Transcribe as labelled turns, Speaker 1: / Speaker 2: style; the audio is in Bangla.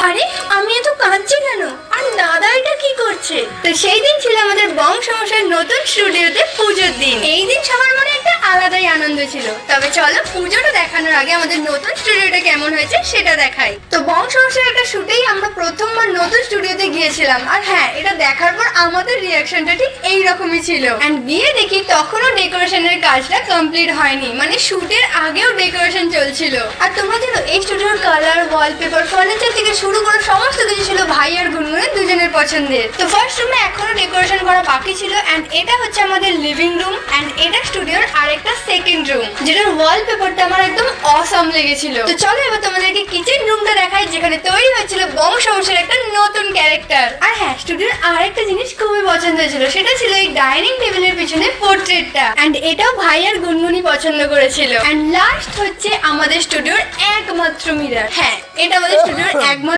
Speaker 1: আরে আমি এত কাঁদছি কেন? আর দাদা এটা কি করছে? তো সেই দিন ছিল আমাদের বংশমশাই নতুন স্টুডিওতে পুজোর দিন। এই দিন সবার মনে একটা আলাদাই আনন্দ ছিল। তবে চলো পুজোটা দেখানোর আগে আমাদের নতুন স্টুডিওটা কেমন হয়েছে সেটা দেখাই। তো বংশমশাই একটা শুটেই আমরা প্রথমবার নতুন স্টুডিওতে গিয়েছিলাম। আর হ্যাঁ, এটা দেখার পর আমাদের রিয়াকশনটা ঠিক এইরকমই ছিল। এন্ড গিয়ে দেখি তখনও ডেকোরেশনের কাজটা কমপ্লিট হয়নি, মানে শুটের আগেও ডেকোরেশন চলছিল। আর তোমরা জানো এই স্টুডিওর কালার, ওয়ালপেপার, ফার্নিচার থেকে শুরু করে সমস্ত কিছু ছিল ভাই আর গুনগুনের দুজনের পছন্দের। তো ফার্স্ট রুমে এখনো ডেকোরেশন করা বাকি ছিল। এন্ড এটা হচ্ছে আমাদের লিভিং রুম। এন্ড এটা স্টুডিওর আরেকটা সেকেন্ড রুম, যেটার ওয়ালপেপারটা আমার একদম অসাম লেগেছিল। তো চলো এবার তোমাদেরকে কিচেন রুমটা দেখাই, যেখানে তৈরি হয়েছিল বংশমশাইয়ের একটা নতুন ক্যারেক্টার। আর হ্যাঁ, স্টুডিওর আরেকটা জিনিস খুবই পছন্দ হয়েছিল, সেটা ছিল এই ডাইনিং টেবিলের পিছনে পোর্ট্রেটটা। এন্ড এটাও ভাই আর গুনগুনি পছন্দ করেছিল। এন্ড লাস্ট হচ্ছে আমাদের স্টুডিওর একমাত্র মিরর। হ্যাঁ, এটা আমাদের স্টুডিওর একমাত্র